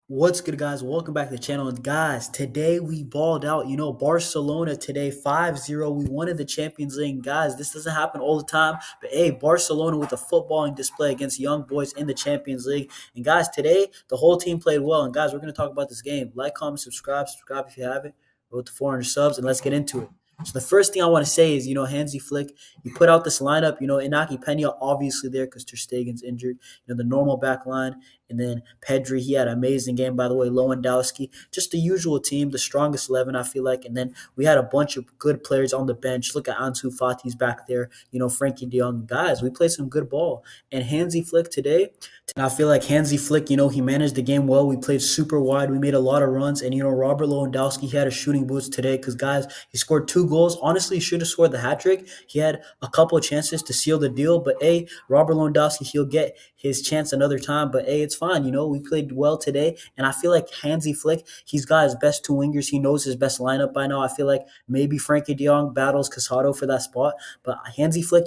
What's good, guys? Welcome back to the channel. And guys, today we balled out. Barcelona today 5-0. We won in the Champions League. Guys, this doesn't happen all the time. But hey, Barcelona with a footballing display against young boys in the Champions League. And guys, today the whole team played well. And guys, we're going to talk about this game. Like, comment, subscribe. Subscribe if you haven't. We're to 400 subs, and let's get into it. So the first thing I want to say is, Hansi Flick, he put out this lineup. Inaki Pena obviously there because Ter Stegen's injured. The normal back line. And then Pedri, he had an amazing game, by the way. Lewandowski, just the usual team, the strongest 11, I feel like. And then we had a bunch of good players on the bench. Look at Ansu Fati's back there, Frankie de Jong. Guys, we played some good ball. And Hansi Flick today, I feel like Hansi Flick, he managed the game well. We played super wide. We made a lot of runs. And, Robert Lewandowski, he had a shooting boost today because, guys, he scored 2 goals. Honestly, he should have scored the hat trick. He had a couple of chances to seal the deal. But, hey, Robert Lewandowski, he'll get his chance another time. But, hey, it's fine. We played well today. And I feel like Hansi Flick, he's got his best two wingers. He knows his best lineup by now. I feel like maybe Frankie de Jong battles Casado for that spot. But Hansi Flick,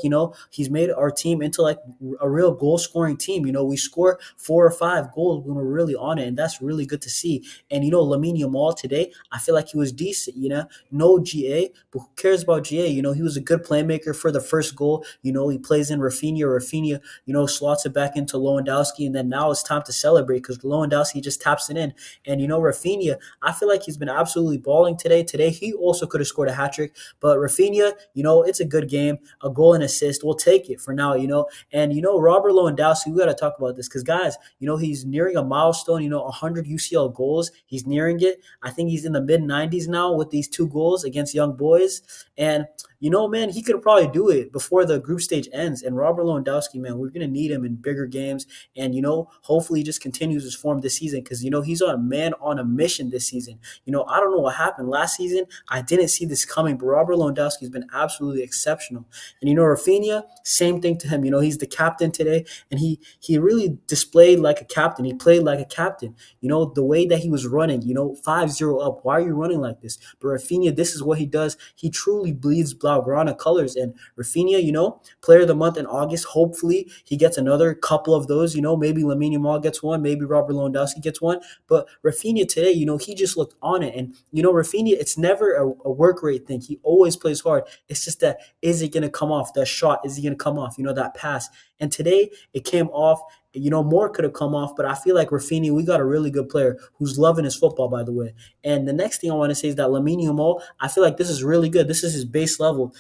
he's made our team into like a real goal scoring team. We score 4 or 5 goals when we're really on it. And that's really good to see. And, Lamine Yamal today, I feel like he was decent, no GA, but who cares about GA? He was a good playmaker for the first goal. He plays in Raphinha. Raphinha, slots it back into Lewandowski. And then now it's time to celebrate because Lewandowski just taps it in. And, Raphinha, I feel like he's been absolutely balling today. Today, he also could have scored a hat trick. But Raphinha, it's a good game, a goal and assist. We'll take it for now, And, Robert Lewandowski, we got to talk about this because, guys, he's nearing a milestone, 100 UCL goals. He's nearing it. I think he's in the mid-90s now with these 2 goals against young boys. And, man, he could probably do it before the group stage ends. And Robert Lewandowski, man, we're going to need him in bigger games. And, hopefully he just continues his form this season because, he's a man on a mission this season. I don't know what happened last season. I didn't see this coming, but Robert Lewandowski has been absolutely exceptional. And, Raphinha, same thing to him. He's the captain today, and he really displayed like a captain. He played like a captain. The way that he was running, 5-0 up. Why are you running like this? But Raphinha, this is what he does. He truly bleeds Blaugrana colors. And Raphinha, player of the month in August. Hopefully he gets another couple of those. Maybe Lamine Yamal gets one. Maybe Robert Lewandowski gets one. But Raphinha today, he just looked on it. And, Raphinha, it's never a work rate thing. He always plays hard. It's just that, is it going to come off? That shot, is he going to come off? That pass. And today it came off. More could have come off, but I feel like Raphinha, we got a really good player who's loving his football, by the way. And the next thing I want to say is that Lamine Yamal, I feel like this is really good. This is his base level,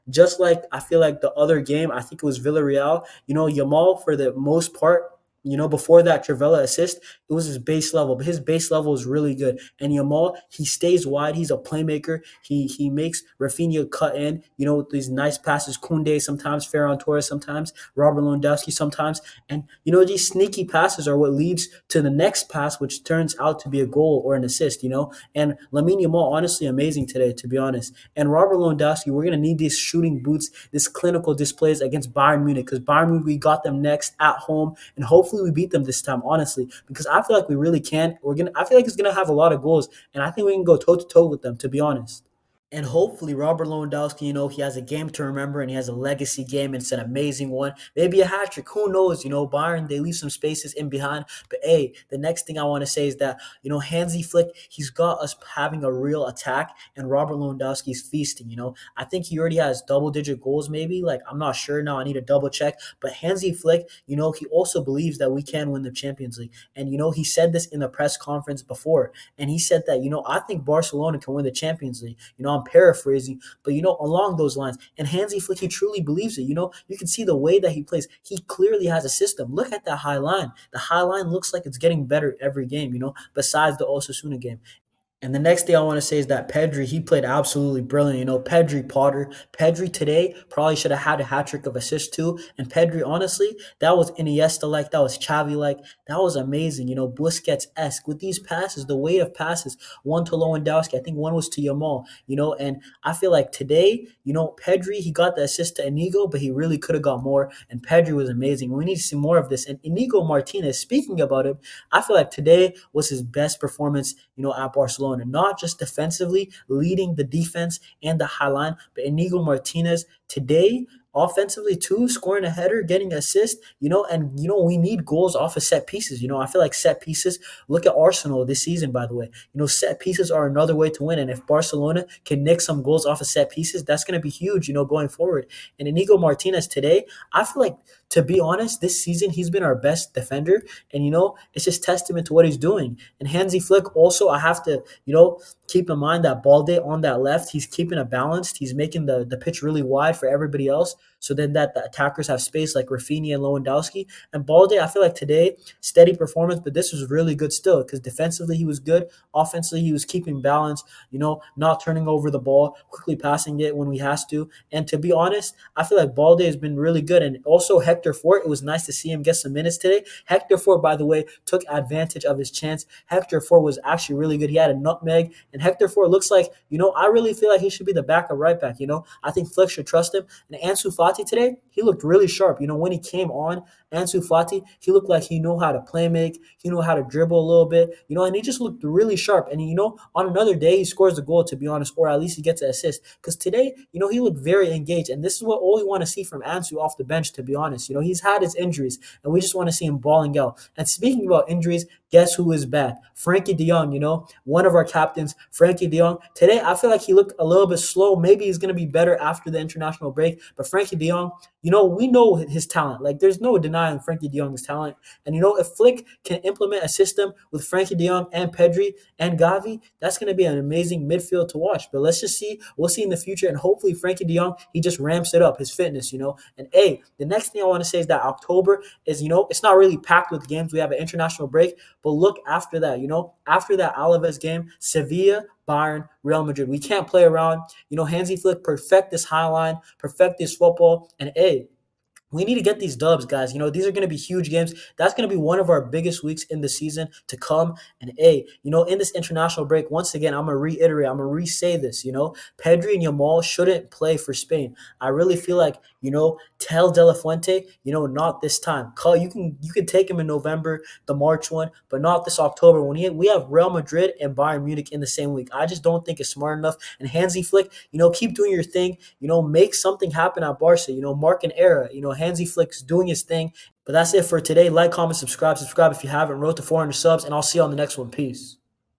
just like I feel like the other game, I think it was Villarreal, Yamal for the most part, before that Trivela assist, it was his base level, but his base level is really good. And Yamal, he stays wide. He's a playmaker. He makes Raphinha cut in, with these nice passes. Koundé sometimes, Ferran Torres sometimes, Robert Lewandowski sometimes. And, these sneaky passes are what leads to the next pass, which turns out to be a goal or an assist, And Lamine Yamal, honestly, amazing today, to be honest. And Robert Lewandowski, we're going to need these shooting boots, this clinical displays against Bayern Munich because Bayern Munich, we got them next at home. And hopefully we beat them this time, honestly, because I feel like we really can. I feel like it's gonna have a lot of goals, and I think we can go toe to toe with them, to be honest. And hopefully Robert Lewandowski, he has a game to remember and he has a legacy game and it's an amazing one. Maybe a hat trick. Who knows? Bayern, they leave some spaces in behind. But hey, the next thing I want to say is that, Hansi Flick, he's got us having a real attack and Robert Lewandowski's feasting, I think he already has double-digit goals maybe. Like, I'm not sure now. I need to double check. But Hansi Flick, he also believes that we can win the Champions League. And, he said this in the press conference before. And he said that, I think Barcelona can win the Champions League. I'm paraphrasing, but along those lines. And Hansi Flick, he truly believes it. You can see the way that he plays. He clearly has a system. Look at that high line. The high line looks like it's getting better every game, besides the Osasuna game. And the next thing I want to say is that Pedri, he played absolutely brilliant. Pedri Potter. Pedri today probably should have had a hat trick of assists too. And Pedri, honestly, that was Iniesta-like, that was Xavi-like, that was amazing. Busquets-esque with these passes, the weight of passes. One to Lewandowski, I think one was to Yamal. And I feel like today, Pedri, he got the assist to Inigo, but he really could have got more. And Pedri was amazing. We need to see more of this. And Inigo Martinez, speaking about him, I feel like today was his best performance, at Barcelona. Not just defensively, leading the defense and the high line, but Inigo Martinez today, offensively too, scoring a header, getting assist, and we need goals off of set pieces. I feel like set pieces, look at Arsenal this season, by the way. Set pieces are another way to win. And if Barcelona can nick some goals off of set pieces, that's going to be huge, going forward. And Inigo Martinez today, I feel like, to be honest, this season he's been our best defender. And, it's just testament to what he's doing. And Hansi Flick also, I have to, keep in mind that Balde on that left, he's keeping it balanced. He's making the pitch really wide for everybody else. So then that the attackers have space like Raphinha and Lewandowski. And Balde, I feel like today, steady performance, but this was really good still because defensively he was good. Offensively, he was keeping balance, not turning over the ball, quickly passing it when we has to. And to be honest, I feel like Balde has been really good. And also Hector Fort, it was nice to see him get some minutes today. Hector Fort, by the way, took advantage of his chance. Hector Fort was actually really good. He had a nutmeg. And Hector Fort looks like, I really feel like he should be the backup right back. I think Flick should trust him. And Ansu Fati today, he looked really sharp. When he came on, Ansu Fati, he looked like he knew how to play make, he knew how to dribble a little bit, and he just looked really sharp. And, on another day, he scores the goal, to be honest, or at least he gets an assist. Because today, he looked very engaged. And this is what all we want to see from Ansu off the bench, to be honest. He's had his injuries, and we just want to see him balling out. And speaking about injuries, guess who is back? Frankie de Jong, one of our captains, Frankie de Jong. Today, I feel like he looked a little bit slow. Maybe he's going to be better after the international break. But Frankie de Jong, we know his talent. Like, there's no denying Frankie de Jong's talent. And, if Flick can implement a system with Frankie de Jong and Pedri and Gavi, that's going to be an amazing midfield to watch. But let's just see. We'll see in the future. And hopefully Frankie de Jong, he just ramps it up, his fitness, And, hey, the next thing I want to say is that October is, it's not really packed with games. We have an international break. But look after that, after that Alaves game, Sevilla, Bayern, Real Madrid. We can't play around. Hansi Flick, perfect this high line, perfect this football. And, hey, we need to get these dubs, guys. These are going to be huge games. That's going to be one of our biggest weeks in the season to come. And, hey, in this international break, once again, I'm going to reiterate, I'm going to re-say this, Pedri and Yamal shouldn't play for Spain. I really feel like, tell De La Fuente, not this time. You can take him in November, the March one, but not this October when we have Real Madrid and Bayern Munich in the same week. I just don't think it's smart enough. And Hansi Flick, keep doing your thing. Make something happen at Barca. Mark an era. Hansi Flick's doing his thing. But that's it for today. Like, comment, subscribe if you haven't. Road to 400 subs, and I'll see you on the next one. Peace.